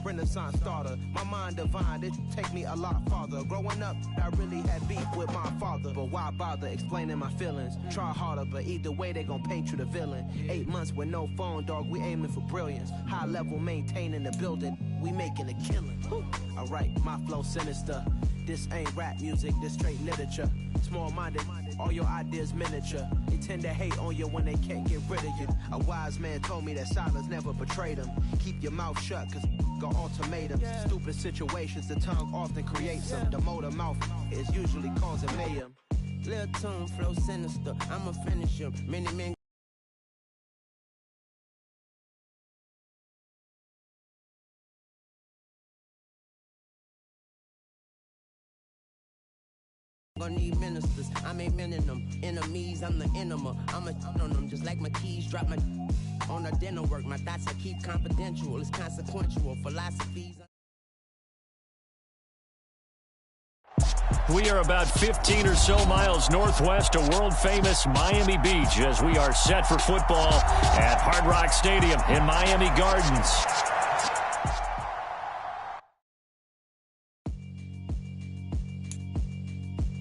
Renaissance starter. My mind divine, it take me a lot farther. Growing up, I really had beef with my father, but why bother explaining my feelings? Try harder, but either way they gon' paint you the villain. 8 months with no phone, dog, we aiming for brilliance. High level maintaining the building, we making a killing. Alright, my flow sinister. This ain't rap music, this straight literature. Small-minded, all your ideas miniature. They tend to hate on you when they can't get rid of you. A wise man told me that silence never betrayed him. Keep your mouth shut, cause got ultimatums. Stupid situations, the tongue often creates them. The motor mouth is usually causing mayhem. Lil' tune, flow sinister, I'ma finish him. Many men gonna need ministers, I'm aiming them. Enemies, I'm the enema. I'm on them just like my keys drop my on a dinner work. My thoughts I keep confidential, it's consequential. Philosophies. We are about 15 or so miles northwest of world-famous Miami Beach as we are set for football at Hard Rock Stadium in Miami Gardens.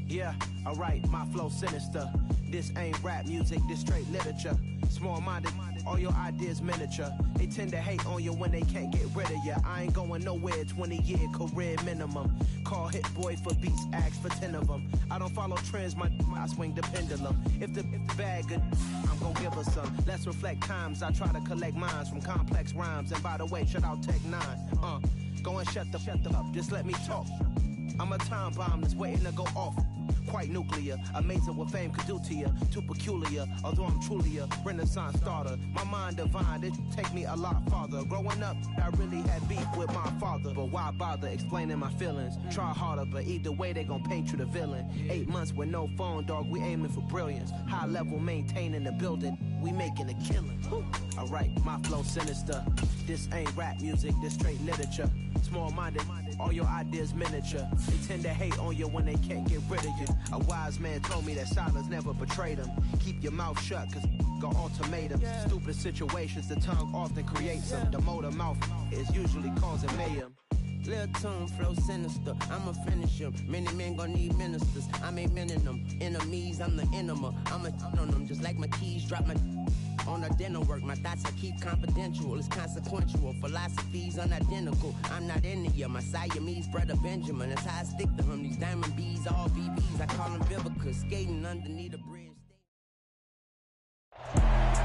Yeah, alright, my flow sinister. This ain't rap music, this straight literature. Small-minded, all your ideas miniature. They tend to hate on you when they can't get rid of you. I ain't going nowhere, 20-year career minimum. Call Hit Boy for beats, ask for 10 of them. I don't follow trends, I swing the pendulum. If the bag good, I'm gonna give her some. Let's reflect times, I try to collect minds from complex rhymes. And by the way, shout out Tech 9. Go and shut the up, just let me talk. I'm a time bomb that's waiting to go off. Quite nuclear, amazing what fame could do to you. Too peculiar, although I'm truly a Renaissance starter. My mind divine, it take me a lot farther. Growing up, I really had beef with my father, but why bother explaining my feelings? Try harder, but either way they gon' paint you the villain. 8 months with no phone, dog, we aiming for brilliance. High level maintaining the building, we making a killing. Alright, my flow sinister. This ain't rap music, this straight literature. Small-minded, all your ideas miniature. They tend to hate on you when they can't get rid of you. A wise man told me that silence never betrayed him. Keep your mouth shut, cause got ultimatums. Stupid situations, the tongue often creates them. The motor mouth is usually causing mayhem. Lil' tune, flow sinister, I'ma finish him. Many men gon' need ministers, I'm aiming them. Enemies, I'm the enema. I'm on them just like my keys drop my on a dinner work. My thoughts I keep confidential, it's consequential. Philosophies unidentical, I'm not in it yet. My Siamese brother Benjamin, that's how I stick to him. These diamond bees, all BBs, I call them Vivica. Skating underneath a bridge.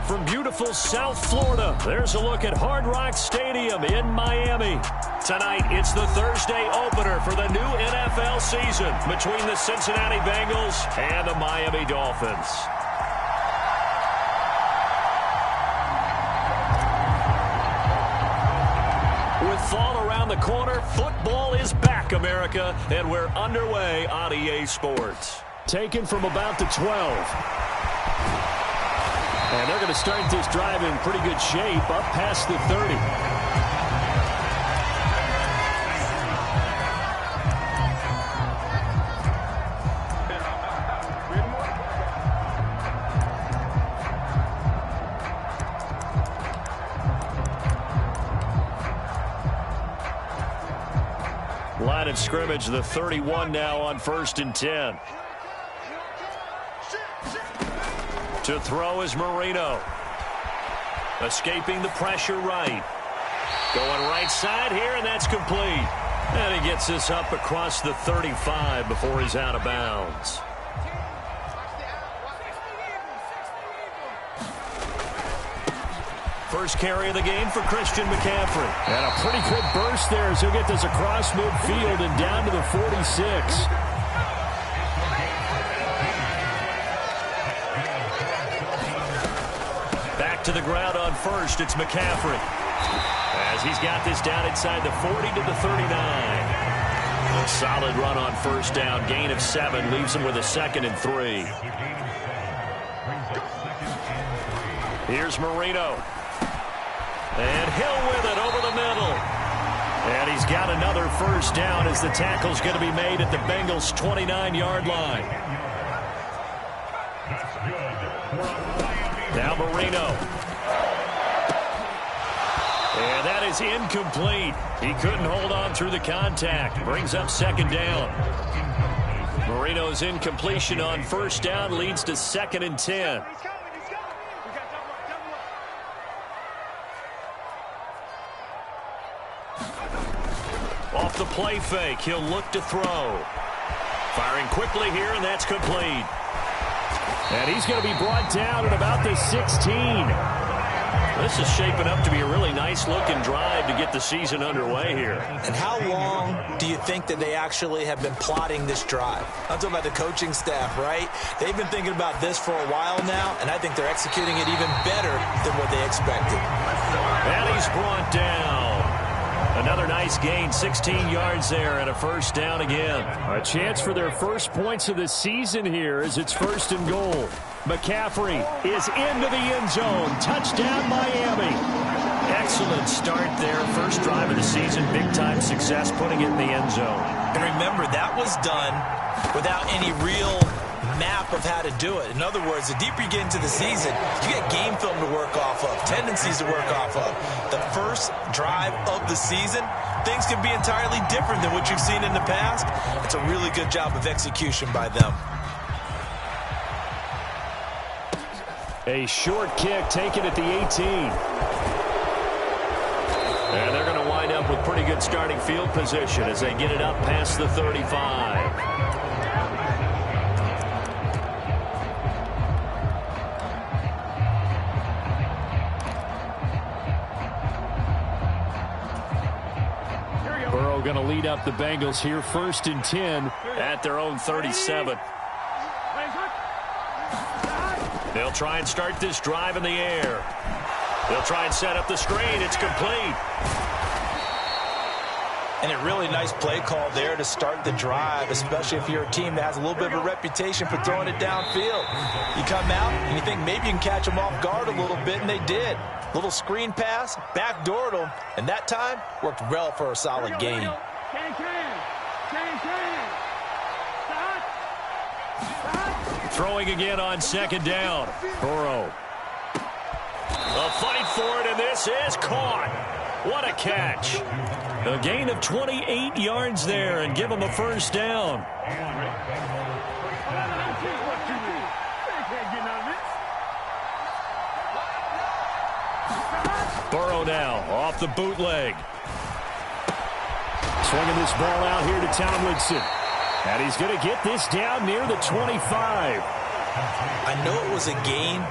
From beautiful South Florida, there's a look at Hard Rock Stadium in Miami. Tonight, it's the Thursday opener for the new NFL season between the Cincinnati Bengals and the Miami Dolphins. With fall around the corner, football is back, America, and we're underway on EA Sports. Taken from about the 12. And they're going to start this drive in pretty good shape, up past the 30. Line of scrimmage, the 31 now on 1st and 10. To throw is Marino. Escaping the pressure right. Going right side here, and that's complete. And he gets this up across the 35 before he's out of bounds. First carry of the game for Christian McCaffrey. And a pretty good burst there as he'll get this across midfield and down to the 46. To the ground on first, it's McCaffrey. As he's got this down inside the 40 to the 39. A solid run on first down. Gain of 7 leaves him with a 2nd and 3. Here's Marino. And Hill with it over the middle. And he's got another first down as the tackle's going to be made at the Bengals' 29-yard line. Now Marino. And that is incomplete. He couldn't hold on through the contact. Brings up second down. Marino's incompletion on first down leads to 2nd and 10. Off the play fake, he'll look to throw. Firing quickly here, and that's complete. And he's going to be brought down at about the 16. This is shaping up to be a really nice-looking drive to get the season underway here. And how long do you think that they actually have been plotting this drive? I'm talking about the coaching staff, right? They've been thinking about this for a while now, and I think they're executing it even better than what they expected. And he's brought down. Another nice gain, 16 yards there, and a first down again. A chance for their first points of the season here as it's 1st and goal. McCaffrey is into the end zone. Touchdown, Miami. Excellent start there. First drive of the season. Big-time success putting it in the end zone. And remember, that was done without any real map of how to do it. In other words, the deeper you get into the season, you get game film to work off of, tendencies to work off of. The first drive of the season, things can be entirely different than what you've seen in the past. It's a really good job of execution by them. A short kick taken at the 18. And they're going to wind up with pretty good starting field position as they get it up past the 35. Burrow going to lead up the Bengals here, 1st and 10 at their own 37. They'll try and start this drive in the air. They'll try and set up the screen. It's complete. And a really nice play call there to start the drive, especially if you're a team that has a little bit of a reputation for throwing it downfield. You come out and you think maybe you can catch them off guard a little bit, and they did. Little screen pass, backdoored them, and that time worked well for a solid gain. Throwing again on 2nd down. Burrow. A fight for it, and this is caught. What a catch. A gain of 28 yards there and give him a first down. Burrow now off the bootleg. Swinging this ball out here to Tomlinson. And he's going to get this down near the 25. I know it was a gain,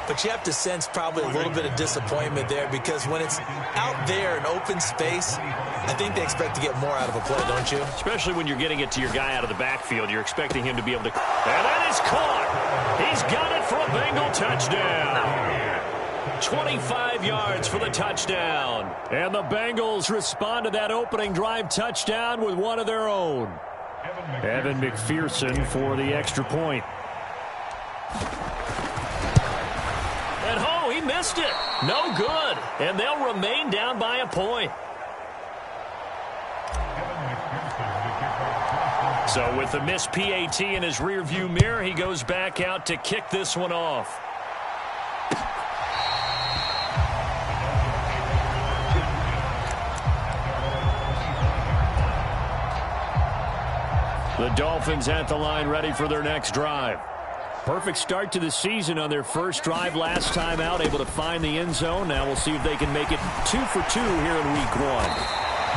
but you have to sense probably a little bit of disappointment there, because when it's out there in open space, I think they expect to get more out of a play, don't you? Especially when you're getting it to your guy out of the backfield. You're expecting him to be able to... And that is caught. He's got it for a Bengal touchdown. 25 yards for the touchdown. And the Bengals respond to that opening drive touchdown with one of their own. Evan McPherson for the extra point. And oh, he missed it. No good. And they'll remain down by a point. So with the missed PAT in his rearview mirror, he goes back out to kick this one off. The Dolphins at the line, ready for their next drive. Perfect start to the season on their first drive last time out, able to find the end zone. Now we'll see if they can make it 2 for 2 here in week 1.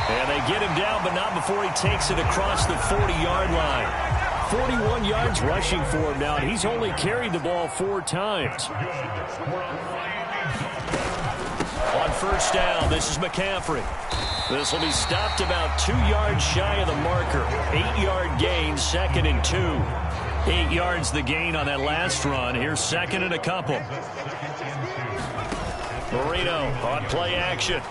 And they get him down, but not before he takes it across the 40-yard line. 41 yards rushing for him now, and he's only carried the ball 4 times. On first down, this is McCaffrey. This will be stopped about 2 yards shy of the marker. 8-yard gain, 2nd and 2. 8 yards the gain on that last run. Here's 2nd and a couple. Marino on play action.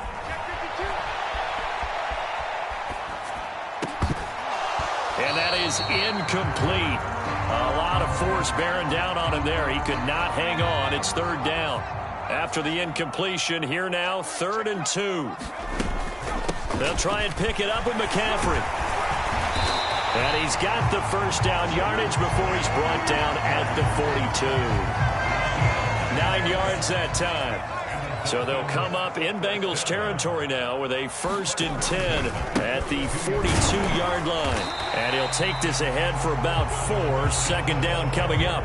And that is incomplete. A lot of force bearing down on him there. He could not hang on. It's 3rd down. After the incompletion, here now, 3rd and 2. They'll try and pick it up with McCaffrey. And he's got the first down yardage before he's brought down at the 42. 9 yards that time. So they'll come up in Bengals territory now with a 1st and 10 at the 42-yard line. And he'll take this ahead for about 4. 2nd down coming up.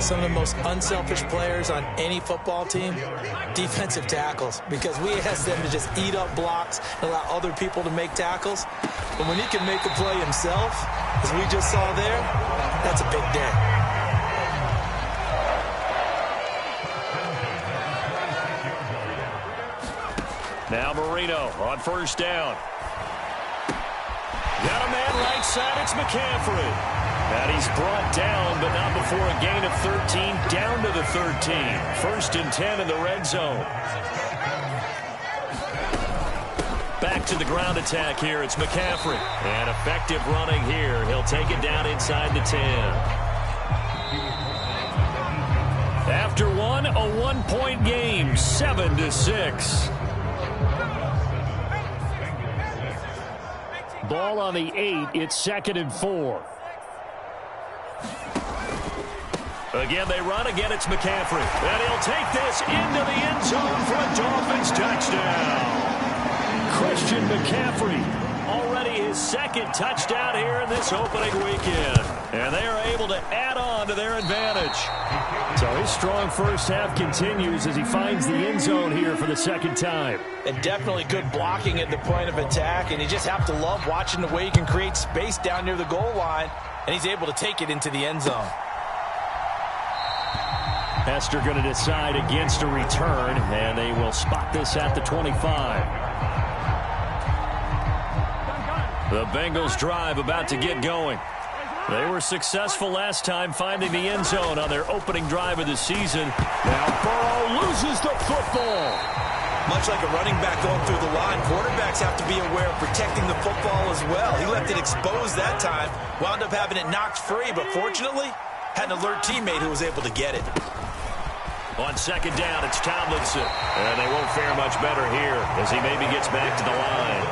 Some of the most unselfish players on any football team, defensive tackles, because we ask them to just eat up blocks and allow other people to make tackles. But when he can make a play himself, as we just saw there, that's a big day. Now Marino on 1st down. Got a man right side. It's McCaffrey. And he's brought down, but not before a gain of 13, down to the 13. 1st and 10 in the red zone. Back to the ground attack here. It's McCaffrey. And effective running here. He'll take it down inside the 10. After one, a 1-point game, 7-6. Ball on the 8. It's 2nd and 4. Again, they run. Again, it's McCaffrey. And he'll take this into the end zone for a Dolphins touchdown. Christian McCaffrey, already his 2nd touchdown here in this opening weekend. And they are able to add on to their advantage. So his strong first half continues as he finds the end zone here for the 2nd time. And definitely good blocking at the point of attack. And you just have to love watching the way he can create space down near the goal line. And he's able to take it into the end zone. Hester going to decide against a return, and they will spot this at the 25. The Bengals drive about to get going. They were successful last time finding the end zone on their opening drive of the season. Now Burrow loses the football. Much like a running back going through the line, quarterbacks have to be aware of protecting the football as well. He left it exposed that time, wound up having it knocked free, but fortunately had an alert teammate who was able to get it. On 2nd down, it's Tomlinson. And they won't fare much better here as he maybe gets back to the line.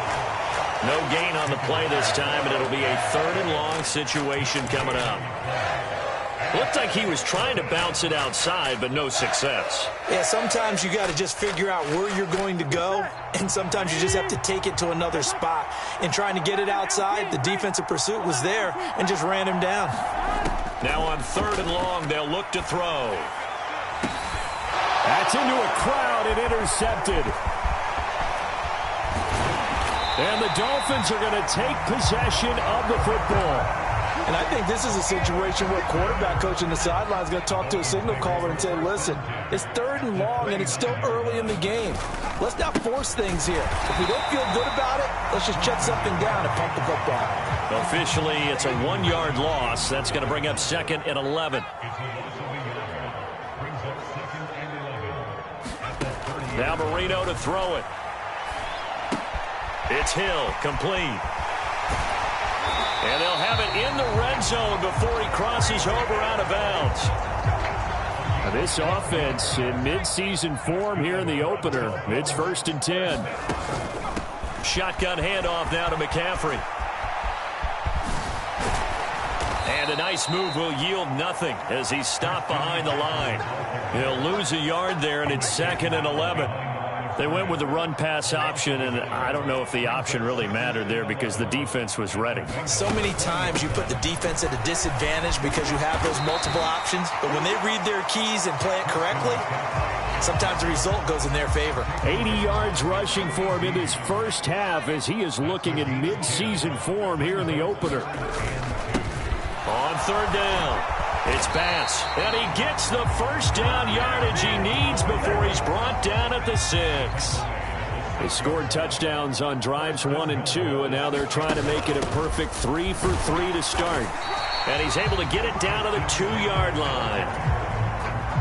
No gain on the play this time, and it'll be a 3rd and long situation coming up. Looked like he was trying to bounce it outside, but no success. Yeah, sometimes you got to just figure out where you're going to go, and sometimes you just have to take it to another spot. In trying to get it outside, the defensive pursuit was there and just ran him down. Now on 3rd and long, they'll look to throw. That's into a crowd and intercepted. And the Dolphins are going to take possession of the football. And I think this is a situation where quarterback coach in the sideline is going to talk to a signal caller and say, listen, it's 3rd and long and it's still early in the game. Let's not force things here. If we don't feel good about it, let's just shut something down and pump the football. Officially, it's a 1-yard loss. That's going to bring up 2nd and 11. Now Marino to throw it. It's Hill, complete. And they'll have it in the red zone before he crosses over out of bounds. Now this offense in mid-season form here in the opener. It's 1st and 10. Shotgun handoff now to McCaffrey. And a nice move will yield nothing as he's stopped behind the line. He'll lose a yard there, and it's 2nd and 11. They went with the run-pass option, and I don't know if the option really mattered there because the defense was ready. So many times you put the defense at a disadvantage because you have those multiple options, but when they read their keys and play it correctly, sometimes the result goes in their favor. 80 yards rushing for him in his first half as he is looking in mid-season form here in the opener. On 3rd down, it's Bass, and he gets the 1st down yardage he needs before he's brought down at the 6. They scored touchdowns on drives 1 and 2, and now they're trying to make it a perfect 3 for 3 to start. And he's able to get it down to the 2-yard line.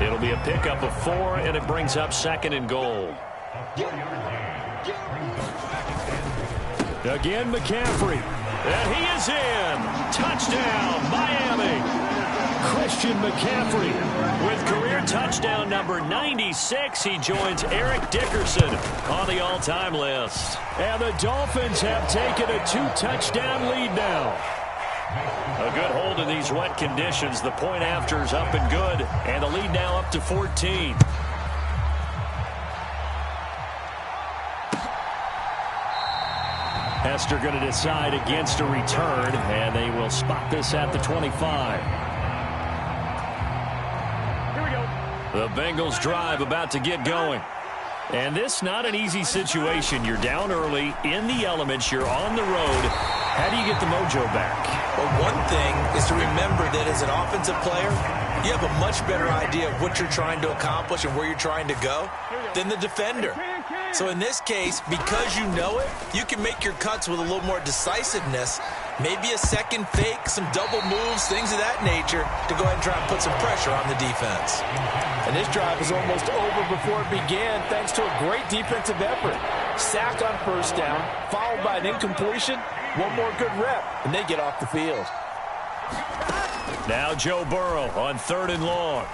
It'll be a pickup of 4, and it brings up 2nd and goal. Again, McCaffrey. And he is in. Touchdown, Miami. Christian McCaffrey with career touchdown number 96. He joins Eric Dickerson on the all-time list. And the Dolphins have taken a 2-touchdown lead now. A good hold in these wet conditions. The point after is up and good. And the lead now up to 14. Hester going to decide against a return, and they will spot this at the 25. Here we go. The Bengals drive about to get going. And this not an easy situation. You're down early, in the elements, you're on the road. How do you get the mojo back? Well, one thing is to remember that as an offensive player, you have a much better idea of what you're trying to accomplish and where you're trying to go than the defender. So in this case, because you know it, you can make your cuts with a little more decisiveness, maybe a second fake, some double moves, things of that nature, to go ahead and try and put some pressure on the defense. And this drive was almost over before it began thanks to a great defensive effort. Sack on first down, followed by an incompletion, one more good rep, and they get off the field. Now Joe Burrow on 3rd and long.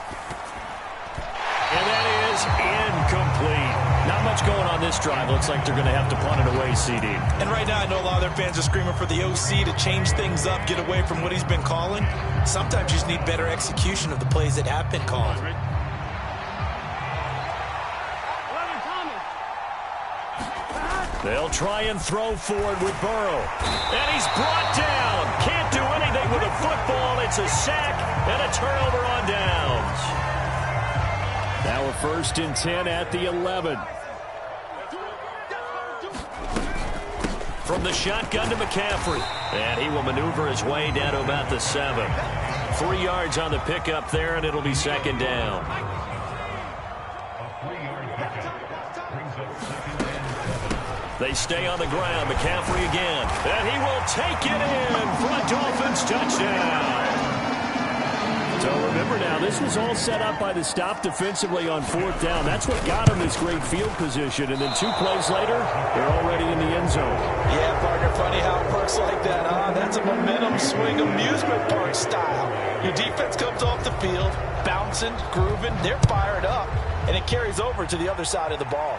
And that is incomplete. Not much going on this drive. Looks like they're going to have to punt it away, CD. And right now I know a lot of their fans are screaming for the OC to change things up, get away from what he's been calling. Sometimes you just need better execution of the plays that have been called. They'll try and throw forward with Burrow. And he's brought down. Can't do anything with a football. It's a sack and a turnover on downs. Now a 1st and 10 at the 11. From the shotgun to McCaffrey. And he will maneuver his way down to about the 7. 3 yards on the pickup there, and it'll be 2nd down. They stay on the ground. McCaffrey again. And he will take it in for a Dolphins touchdown. So remember now, this was all set up by the stop defensively on 4th down. That's what got him this great field position. And then 2 plays later, they're already in the end zone. Yeah, partner, funny how it works like that, huh? That's a momentum swing amusement park style. Your defense comes off the field, bouncing, grooving, they're fired up, and it carries over to the other side of the ball.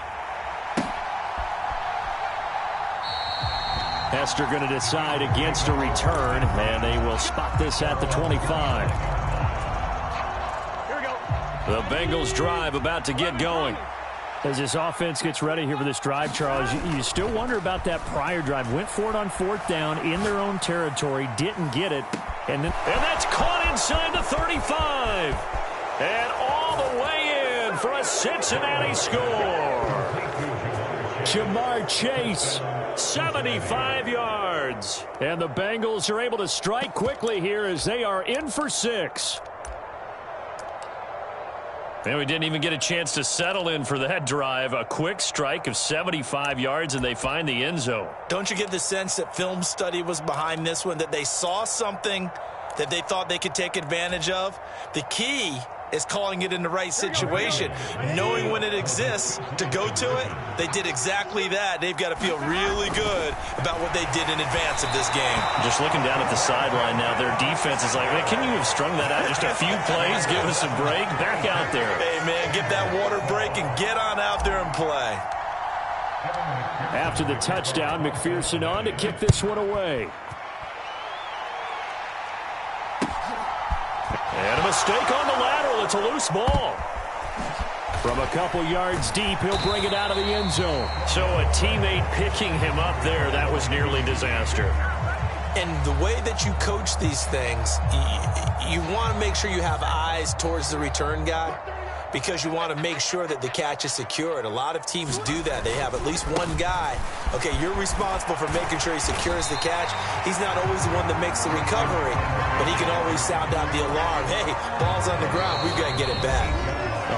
Hester going to decide against a return, and they will spot this at the 25. The Bengals drive about to get going. As this offense gets ready here for this drive, Charles, you still wonder about that prior drive. Went for it on 4th down in their own territory, didn't get it. And that's caught inside the 35. And all the way in for a Cincinnati score. Jamar Chase, 75 yards. And the Bengals are able to strike quickly here as they are in for 6. And we didn't even get a chance to settle in for that drive. A quick strike of 75 yards, and they find the end zone. Don't you get the sense that film study was behind this one, that they saw something that they thought they could take advantage of? The key is calling it in the right situation, knowing when it exists to go to it. They did exactly that. They've got to feel really good about what they did in advance of this game. Just looking down at the sideline now, their defense is like, man, can you have strung that out just a few plays? Give us a break. Back out there. Hey, man, get that water break and get on out there and play. After the touchdown, McPherson on to kick this one away. And a mistake on the lateral. It's a loose ball. From a couple yards deep, he'll bring it out of the end zone. So a teammate picking him up there, that was nearly disaster. And the way that you coach these things, you want to make sure you have eyes towards the return guy, because you want to make sure that the catch is secured. A lot of teams do that. They have at least one guy. Okay, you're responsible for making sure he secures the catch. He's not always the one that makes the recovery, but he can always sound out the alarm. Hey, ball's on the ground. We've got to get it back.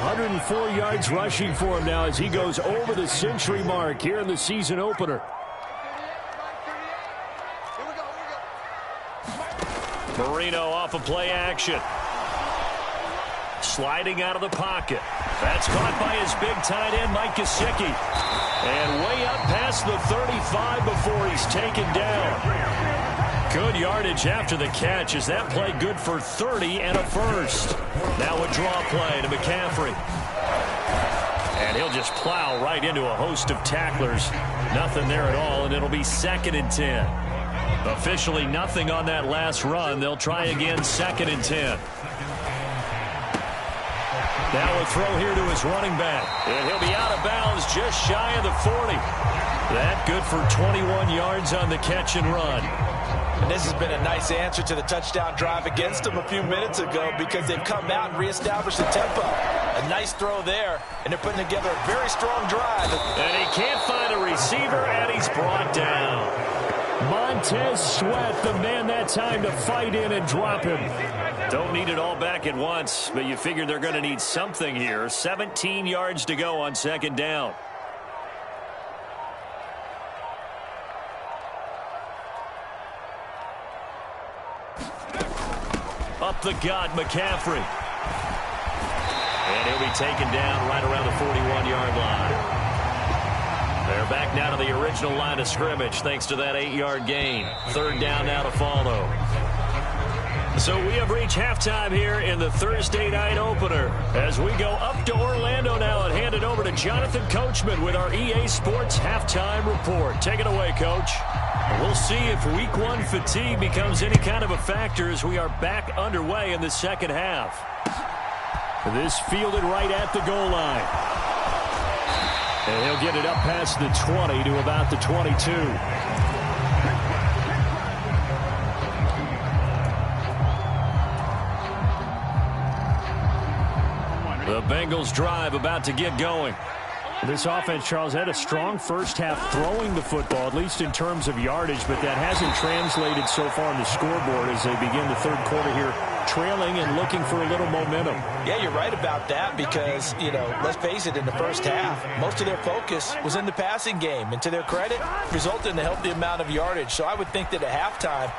104 yards rushing for him now as he goes over the century mark here in the season opener. Marino off of play action. Sliding out of the pocket. That's caught by his big tight end, Mike Gesicki. And way up past the 35 before he's taken down. Good yardage after the catch. Is that play good for 30 and a first? Now a draw play to McCaffrey. And he'll just plow right into a host of tacklers. Nothing there at all, and it'll be 2nd and 10. Officially nothing on that last run. They'll try again, 2nd and 10. Now a throw here to his running back. And he'll be out of bounds just shy of the 40. That good for 21 yards on the catch and run. And this has been a nice answer to the touchdown drive against them a few minutes ago because they've come out and reestablished the tempo. A nice throw there, and they're putting together a very strong drive. And he can't find a receiver, and he's brought down. Montez Sweat, the man that time to fight in and drop him. Don't need it all back at once, but you figure they're going to need something here. 17 yards to go on second down. Up the gut, McCaffrey. And he'll be taken down right around the 41-yard line. They're back now to the original line of scrimmage thanks to that 8-yard gain. Third down now to follow. So we have reached halftime here in the Thursday night opener as we go up to Orlando now and hand it over to Jonathan Coachman with our EA Sports halftime report. Take it away, Coach. We'll see if week one fatigue becomes any kind of a factor as we are back underway in the second half. This fielded right at the goal line. And he'll get it up past the 20 to about the 22. The Bengals drive about to get going. This offense, Charles, had a strong first half throwing the football, at least in terms of yardage, but that hasn't translated so far on the scoreboard as they begin the third quarter here, trailing and looking for a little momentum. Yeah, you're right about that because, let's face it, in the first half, most of their focus was in the passing game. And to their credit, resulted in a healthy amount of yardage. So I would think that at halftime,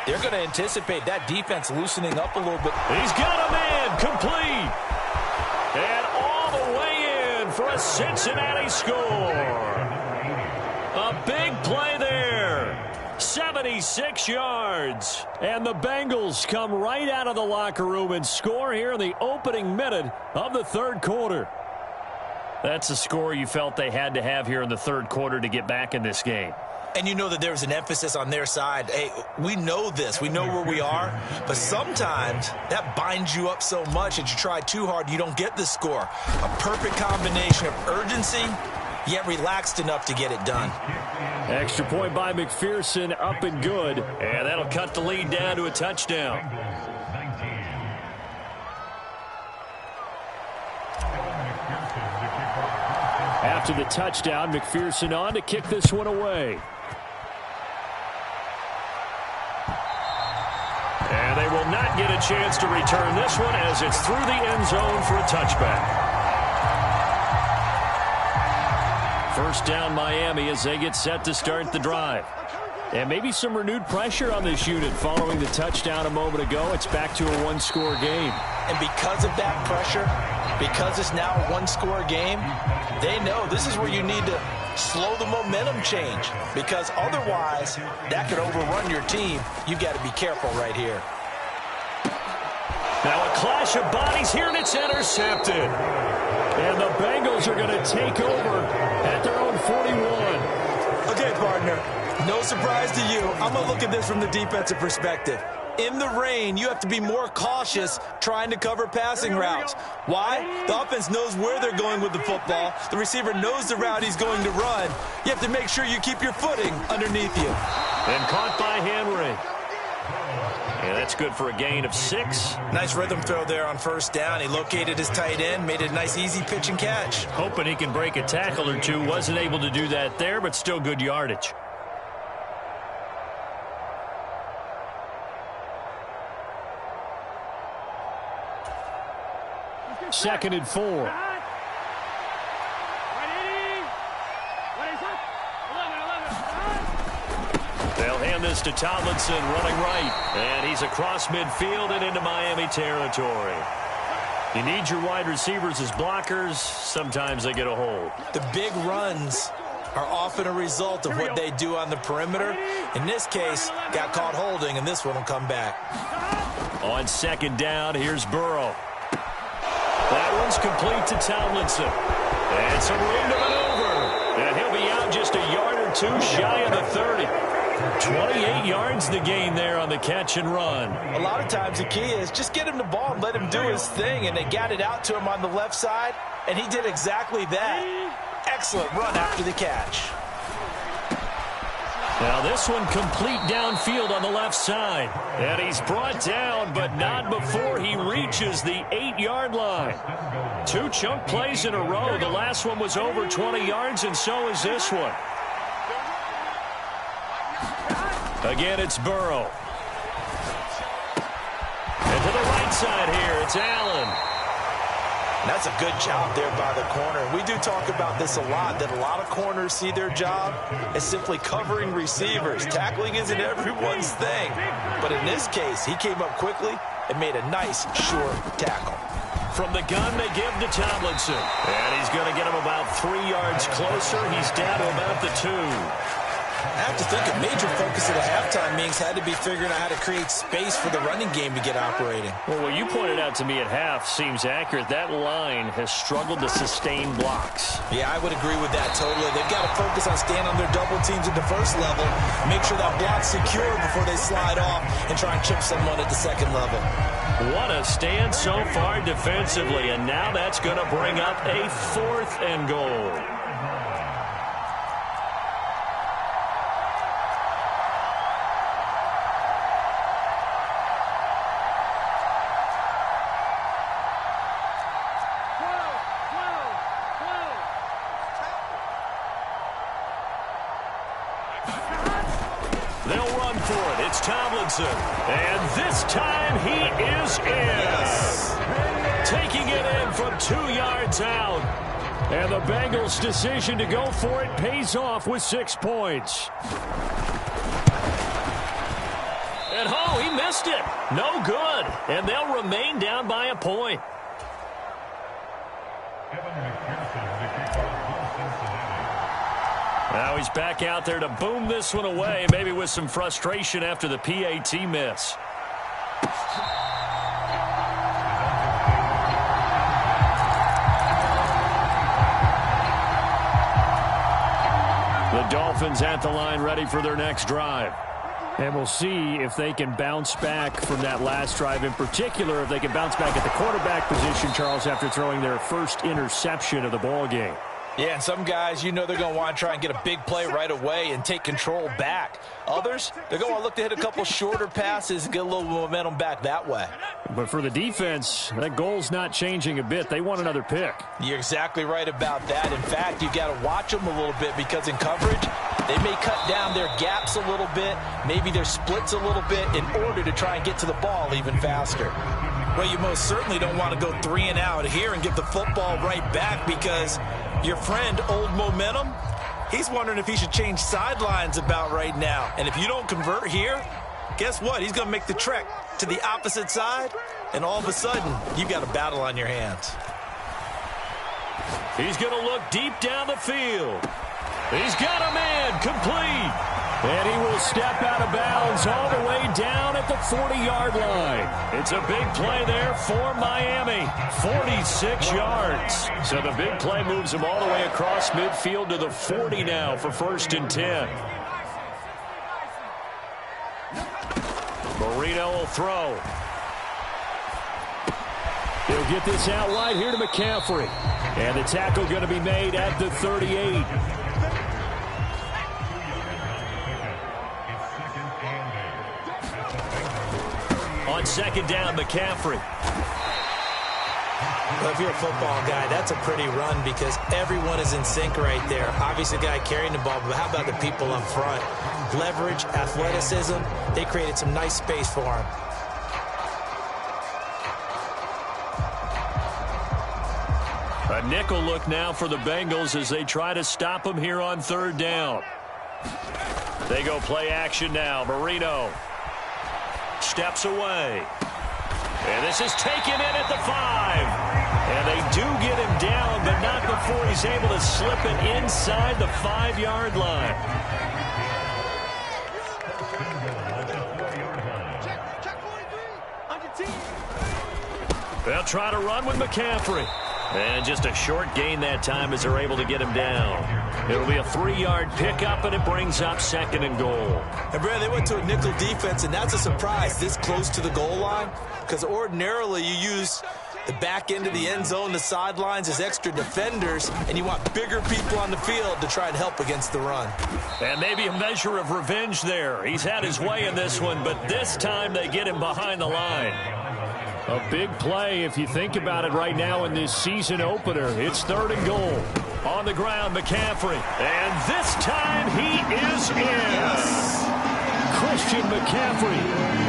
they're going to anticipate that defense loosening up a little bit. He's got a man complete. And all the way in for a Cincinnati score. A big play there. 76 yards. And the Bengals come right out of the locker room and score here in the opening minute of the third quarter. That's a score you felt they had to have here in the third quarter to get back in this game. And you know that there's an emphasis on their side. Hey, we know this. We know where we are. But sometimes that binds you up so much that you try too hard, you don't get the score. A perfect combination of urgency, yet relaxed enough to get it done. Extra point by McPherson, up and good. And that'll cut the lead down to a touchdown. After the touchdown, McPherson on to kick this one away. And they will not get a chance to return this one as it's through the end zone for a touchback. First down Miami as they get set to start the drive. And maybe some renewed pressure on this unit following the touchdown a moment ago. It's back to a one-score game. And because of that pressure, because it's now a one-score game, they know this is where you need to slow the momentum change because otherwise that could overrun your team. You've got to be careful right here. Now a clash of bodies here, and it's intercepted. And the Bengals are going to take over at their own 41. Okay, partner, no surprise to you. I'm going to look at this from the defensive perspective. In the rain, you have to be more cautious trying to cover passing routes. Why? The offense knows where they're going with the football. The receiver knows the route he's going to run. You have to make sure you keep your footing underneath you. And caught by Henry. And that's good for a gain of 6. Nice rhythm throw there on first down. He located his tight end, made it a nice easy pitch and catch. Hoping he can break a tackle or two. Wasn't able to do that there, but still good yardage. Second and 4. They'll hand this to Tomlinson, running right. And he's across midfield and into Miami territory. You need your wide receivers as blockers. Sometimes they get a hold. The big runs are often a result of what they do on the perimeter. In this case, got caught holding, and this one will come back. On second down, here's Burrow. That one's complete to Tomlinson. And some room to maneuver. And he'll be out just a yard or two shy of the 30. 28 yards the gain there on the catch and run. A lot of times the key is just get him the ball and let him do his thing. And they got it out to him on the left side, and he did exactly that. Excellent run after the catch. Now this one complete downfield on the left side. And he's brought down, but not before he reaches the 8-yard line. 2 chunk plays in a row. The last one was over 20 yards, and so is this one. Again, it's Burrow. And to the right side here, it's Allen. That's a good job there by the corner. We do talk about this a lot, that a lot of corners see their job as simply covering receivers. Tackling isn't everyone's thing. But in this case, he came up quickly and made a nice, short tackle. From the gun, they give to Tomlinson. And he's going to get him about 3 yards closer. He's down to about the 2. I have to think a major focus of the halftime meetings had to be figuring out how to create space for the running game to get operating. Well, what you pointed out to me at half seems accurate. That line has struggled to sustain blocks. Yeah, I would agree with that totally. They've got to focus on staying on their double teams at the first level, make sure that block's secure before they slide off and try and chip someone at the second level. What a stand so far defensively, and now that's going to bring up a 4th and goal. They'll run for it. It's Tomlinson. And this time he is in. Yes. Taking it in from 2 yards out. And the Bengals' decision to go for it pays off with 6 points. And oh, he missed it. No good. And they'll remain down by a point. Now he's back out there to boom this one away, maybe with some frustration after the PAT miss. The Dolphins at the line ready for their next drive. And we'll see if they can bounce back from that last drive. In particular, if they can bounce back at the quarterback position, Charles, after throwing their first interception of the ball game. Yeah, and some guys, you know they're going to want to try and get a big play right away and take control back. Others, they're going to want to look to hit a couple shorter passes and get a little momentum back that way. But for the defense, that goal's not changing a bit. They want another pick. You're exactly right about that. In fact, you've got to watch them a little bit because in coverage, they may cut down their gaps a little bit, maybe their splits a little bit in order to try and get to the ball even faster. Well, you most certainly don't want to go 3 and out here and give the football right back because your friend, Old Momentum, he's wondering if he should change sidelines about right now. And if you don't convert here, guess what? He's going to make the trek to the opposite side, and all of a sudden, you've got a battle on your hands. He's going to look deep down the field. He's got a man complete. And he will step out of bounds all the way down at the 40-yard line. It's a big play there for Miami. 46 yards. So the big play moves him all the way across midfield to the 40 now for 1st and 10. Marino will throw. He'll get this out wide here to McCaffrey. And the tackle going to be made at the 38. On 2nd down, McCaffrey. Well, if you're a football guy, that's a pretty run because everyone is in sync right there. Obviously, the guy carrying the ball, but how about the people up front? Leverage, athleticism, they created some nice space for him. A nickel look now for the Bengals as they try to stop him here on 3rd down. They go play action now. Marino steps away. And this is taken in at the 5. And they do get him down, but not before he's able to slip it inside the 5-yard line. They'll try to run with McCaffrey. And just a short gain that time as they're able to get him down. It'll be a 3-yard pickup, and it brings up 2nd and goal. And, Brad, they went to a nickel defense, and that's a surprise this close to the goal line because ordinarily you use the back end of the end zone, the sidelines, there's extra defenders, and you want bigger people on the field to try and help against the run. And maybe a measure of revenge there. He's had his way in this one, but this time they get him behind the line. A big play if you think about it right now in this season opener. It's 3rd and goal. On the ground, McCaffrey. And this time he is in. Yes. Christian McCaffrey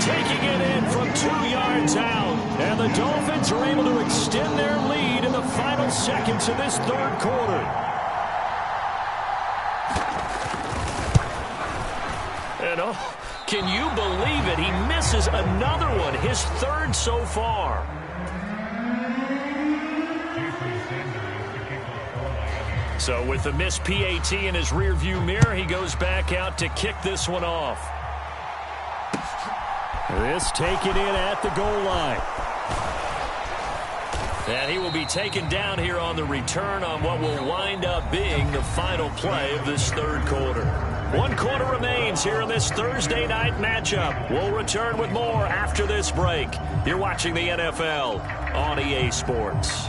taking it in from 2 yards out. And the Dolphins are able to extend their lead in the final seconds of this 3rd quarter. And oh, can you believe it? He misses another one, his 3rd so far. So with the missed PAT in his rearview mirror, he goes back out to kick this one off. This taken in at the goal line. And he will be taken down here on the return on what will wind up being the final play of this 3rd quarter. 1 quarter remains here in this Thursday night matchup. We'll return with more after this break. You're watching the NFL on EA Sports.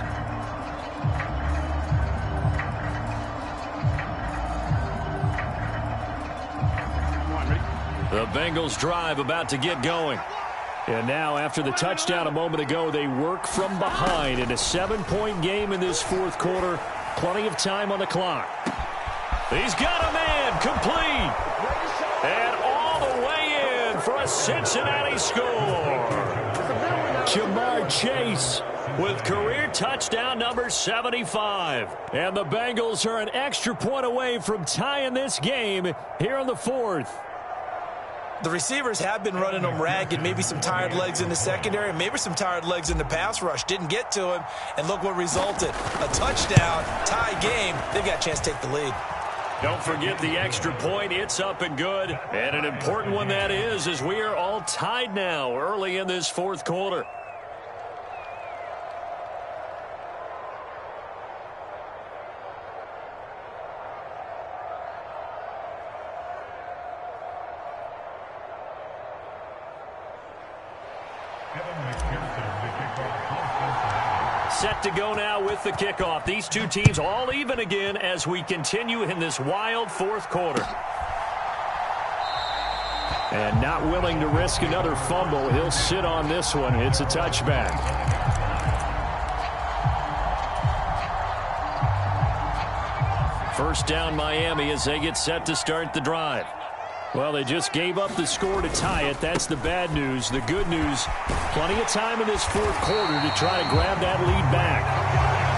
The Bengals drive about to get going. And now, after the touchdown a moment ago, they work from behind in a 7-point game in this 4th quarter. Plenty of time on the clock. He's got a man complete. And all the way in for a Cincinnati score. Jamar Chase with career touchdown number 75. And the Bengals are an extra point away from tying this game here in the 4th. The receivers have been running them ragged. Maybe some tired legs in the secondary, maybe some tired legs in the pass rush. Didn't get to him, and look what resulted. A touchdown, tie game. They've got a chance to take the lead. Don't forget the extra point. It's up and good. And an important one that is, as we are all tied now early in this 4th quarter. Set to go now with the kickoff. These two teams all even again as we continue in this wild 4th quarter. And not willing to risk another fumble. He'll sit on this one. It's a touchback. First down Miami as they get set to start the drive. Well, they just gave up the score to tie it. That's the bad news. The good news, plenty of time in this 4th quarter to try to grab that lead back.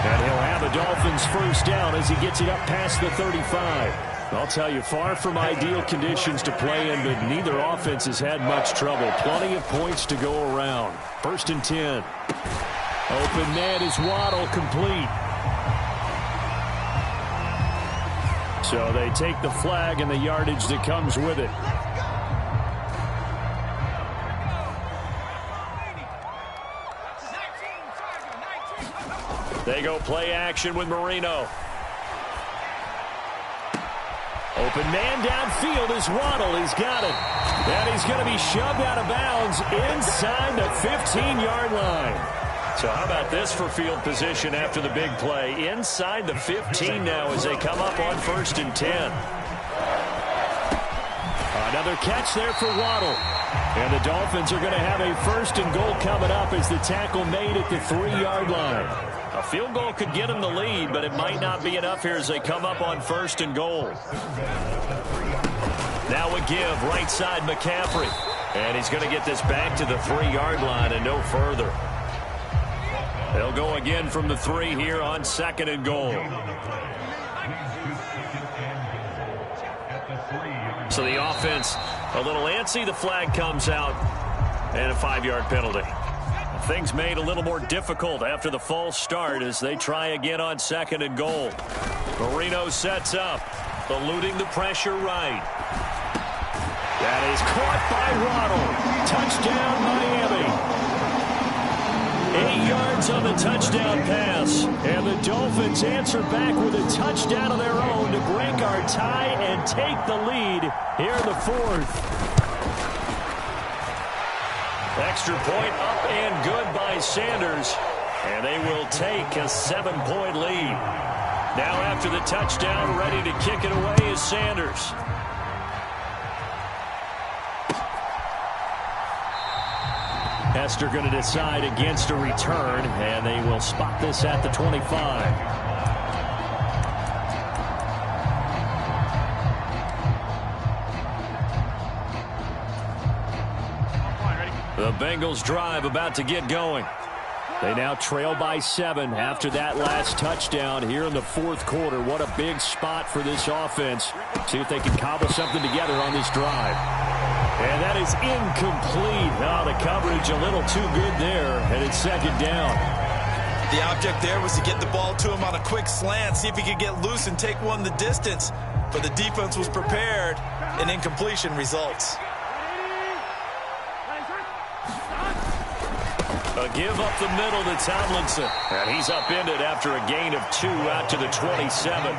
And he'll have the Dolphins first down as he gets it up past the 35. I'll tell you, far from ideal conditions to play in, but neither offense has had much trouble. Plenty of points to go around. 1st and 10. Open man is Waddle, complete. So they take the flag and the yardage that comes with it. They go play action with Marino. Open man downfield is Waddle. He's got it. And he's going to be shoved out of bounds inside the 15-yard line. So how about this for field position after the big play? Inside the 15 now as they come up on 1st and 10. Another catch there for Waddle. And the Dolphins are going to have a 1st and goal coming up as the tackle made at the 3-yard line. A field goal could get them the lead, but it might not be enough here as they come up on 1st and goal. Now a give, right side McCaffrey. And he's going to get this back to the 3-yard line and no further. They'll go again from the 3 here on 2nd and goal. So the offense a little antsy. The flag comes out and a 5-yard penalty. Things made a little more difficult after the false start as they try again on 2nd and goal. Marino sets up, eluding the pressure right. That is caught by Waddle. Touchdown Miami. 8 yards on the touchdown pass. And the Dolphins answer back with a touchdown of their own to break our tie and take the lead here in the 4th. Extra point up and good by Sanders. And they will take a 7-point lead. Now after the touchdown, ready to kick it away is Sanders. Hester going to decide against a return, and they will spot this at the 25. The Bengals drive about to get going. They now trail by 7 after that last touchdown here in the fourth quarter. What a big spot for this offense. See if they can cobble something together on this drive. And that is incomplete. Oh, the coverage a little too good there, and it's second down. The object there was to get the ball to him on a quick slant, see if he could get loose and take one the distance. But the defense was prepared, and incompletion results. A give up the middle to Tomlinson. And he's upended after a gain of 2 out to the 27.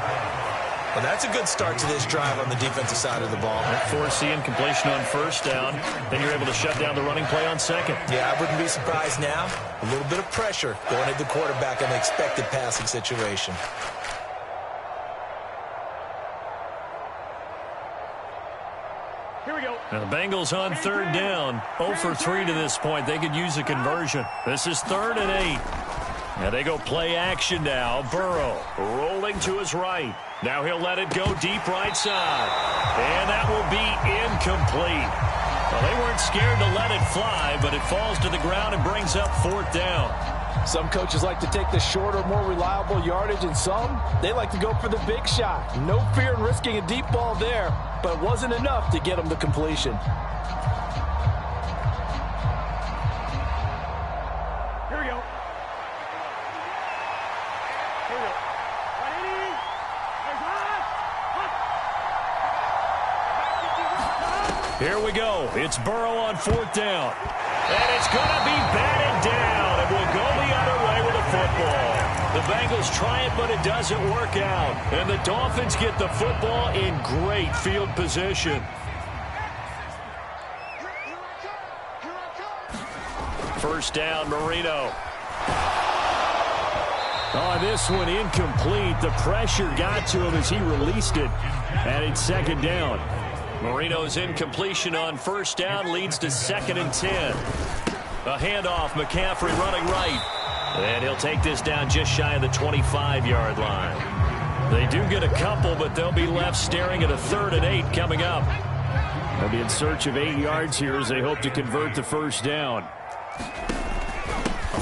Well, that's a good start to this drive on the defensive side of the ball. Force the incompletion on first down. Then you're able to shut down the running play on second. Yeah, I wouldn't be surprised now. A little bit of pressure going at the quarterback in an expected passing situation. Now the Bengals on third down. 0 for 3 to this point. They could use a conversion. This is 3rd and 8. Now they go play action now. Burrow rolling to his right. Now he'll let it go deep right side. And that will be incomplete. Well, they weren't scared to let it fly, but it falls to the ground and brings up 4th down. Some coaches like to take the shorter, more reliable yardage, and some, they like to go for the big shot. No fear in risking a deep ball there, but it wasn't enough to get them the completion. Here we go. Here we go. It's Burrow on 4th down. And it's going to be batted down. It will go the other way with the football. The Bengals try it, but it doesn't work out. And the Dolphins get the football in great field position. First down, Marino. Oh, this one incomplete. The pressure got to him as he released it. And it's 2nd down. Marino's incompletion on first down leads to 2nd and 10. A handoff, McCaffrey running right. And he'll take this down just shy of the 25-yard line. They do get a couple, but they'll be left staring at a 3rd and 8 coming up. They'll be in search of 8 yards here as they hope to convert the first down.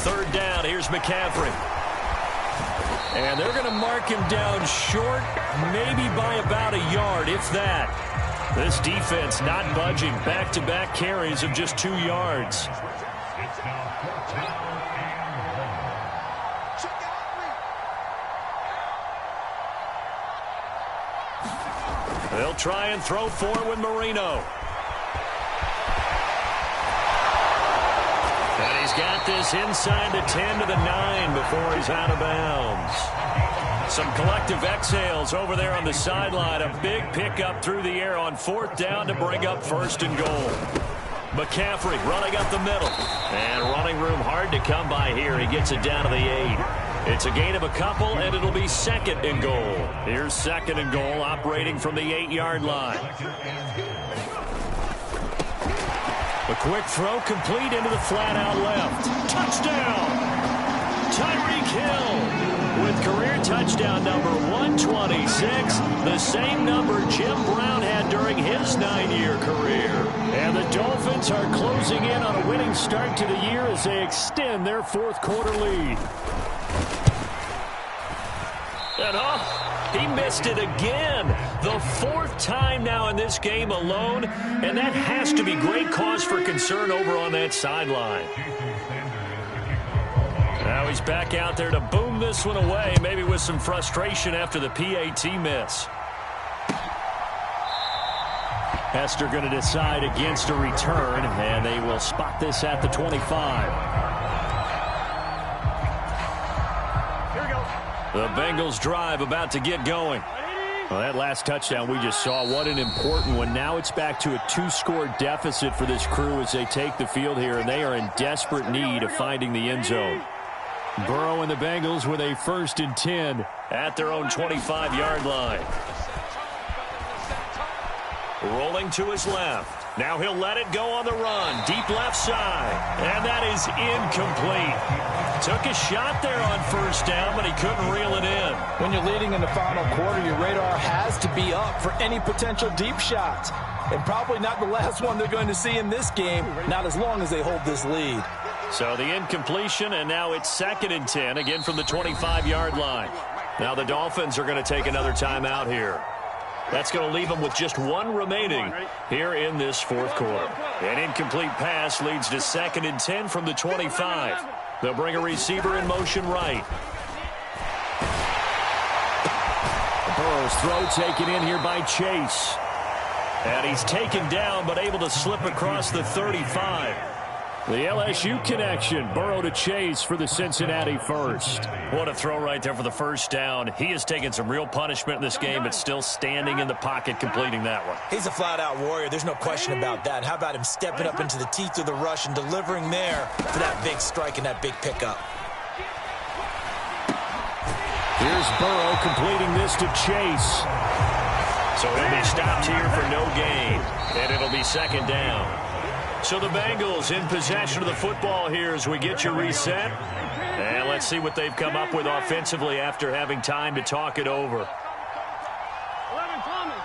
3rd down, here's McCaffrey. And they're going to mark him down short, maybe by about a yard, if that. This defense not budging. Back-to-back carries of just 2 yards. They'll try and throw for it with Marino. And he's got this inside the 10 to the 9 before he's out of bounds. Some collective exhales over there on the sideline. A big pickup through the air on 4th down to bring up 1st and goal. McCaffrey running up the middle. And running room hard to come by here. He gets it down to the 8. It's a gain of a couple, and it'll be 2nd and goal. Here's 2nd and goal operating from the 8-yard line. A quick throw complete into the flat out left. Touchdown! Tyreek Hill with career touchdown number 126, the same number Jim Brown had during his 9-year career. And the Dolphins are closing in on a winning start to the year as they extend their 4th quarter lead. And he missed it again. The 4th time now in this game alone, and that has to be great cause for concern over on that sideline. Now he's back out there to boom this one away, maybe with some frustration after the PAT miss. Hester going to decide against a return, and they will spot this at the 25. Here we go. The Bengals drive about to get going. Well, that last touchdown we just saw, what an important one. Now it's back to a 2-score deficit for this crew as they take the field here, and they are in desperate need of finding the end zone. Burrow and the Bengals with a 1st and 10 at their own 25-yard line. Rolling to his left. Now he'll let it go on the run. Deep left side. And that is incomplete. Took a shot there on 1st down, but he couldn't reel it in. When you're leading in the final quarter, your radar has to be up for any potential deep shots. And probably not the last one they're going to see in this game, not as long as they hold this lead. So the incompletion, and now it's 2nd and 10, again from the 25-yard line. Now the Dolphins are going to take another timeout here. That's going to leave them with just 1 remaining here in this 4th quarter. An incomplete pass leads to 2nd and 10 from the 25. They'll bring a receiver in motion right. Burrow's throw taken in here by Chase. And he's taken down but able to slip across the 35. The LSU connection, Burrow to Chase for the Cincinnati first. What a throw right there for the 1st down. He has taken some real punishment in this game, but still standing in the pocket completing that one. He's a flat-out warrior. There's no question about that. How about him stepping up into the teeth of the rush and delivering there for that big strike and that big pickup. Here's Burrow completing this to Chase. So he'll be stopped here for no gain, and it'll be 2nd down. So the Bengals in possession of the football here as we get you reset. And let's see what they've come up with offensively after having time to talk it over. 11 Thomas.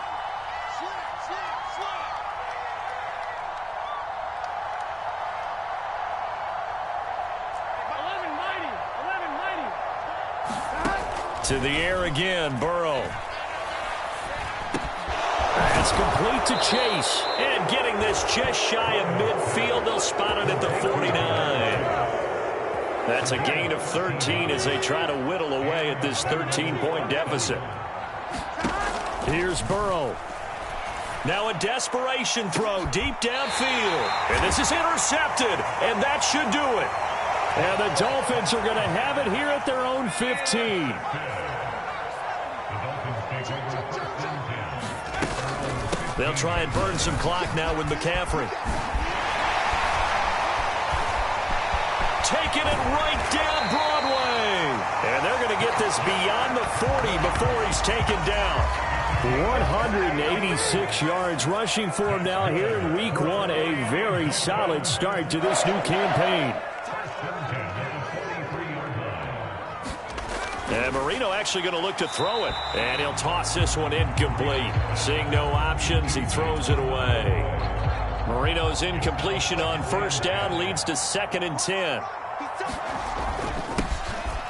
To the air again, Burrow. That's complete to Chase. And getting this just shy of midfield, they'll spot it at the 49. That's a gain of 13 as they try to whittle away at this 13-point deficit. Here's Burrow. Now a desperation throw deep downfield. And this is intercepted, and that should do it. And the Dolphins are going to have it here at their own 15. They'll try and burn some clock now with McCaffrey. Taking it right down Broadway. And they're going to get this beyond the 40 before he's taken down. 186 yards rushing for him now here in Week 1. A very solid start to this new campaign. And Marino actually going to look to throw it. And he'll toss this one incomplete. Seeing no options, he throws it away. Marino's incompletion on 1st down leads to 2nd and 10.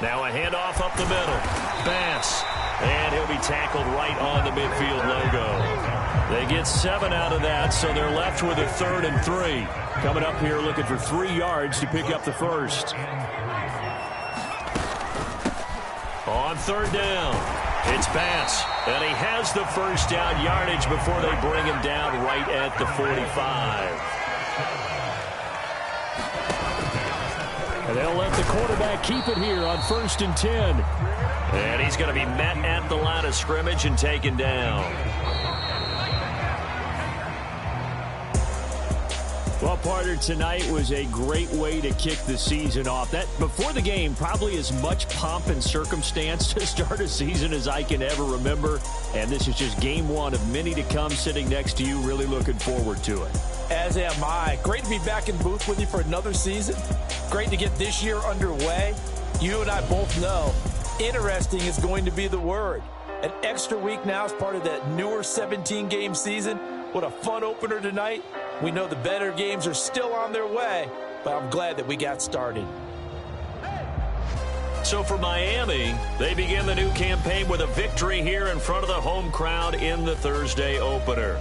Now a handoff up the middle. Bass. And he'll be tackled right on the midfield logo. They get 7 out of that, so they're left with a 3rd and 3. Coming up here looking for 3 yards to pick up the first. On 3rd down, it's Bass, and he has the 1st down yardage before they bring him down right at the 45. And they'll let the quarterback keep it here on 1st and 10. And he's going to be met at the line of scrimmage and taken down. Well, partner, tonight was a great way to kick the season off. That before the game, probably as much pomp and circumstance to start a season as I can ever remember. And this is just game 1 of many to come sitting next to you. Really looking forward to it. As am I. Great to be back in the booth with you for another season. Great to get this year underway. You and I both know interesting is going to be the word. An extra week now as part of that newer 17-game season. What a fun opener tonight. We know the better games are still on their way, but I'm glad that we got started. So for Miami, they begin the new campaign with a victory here in front of the home crowd in the Thursday opener.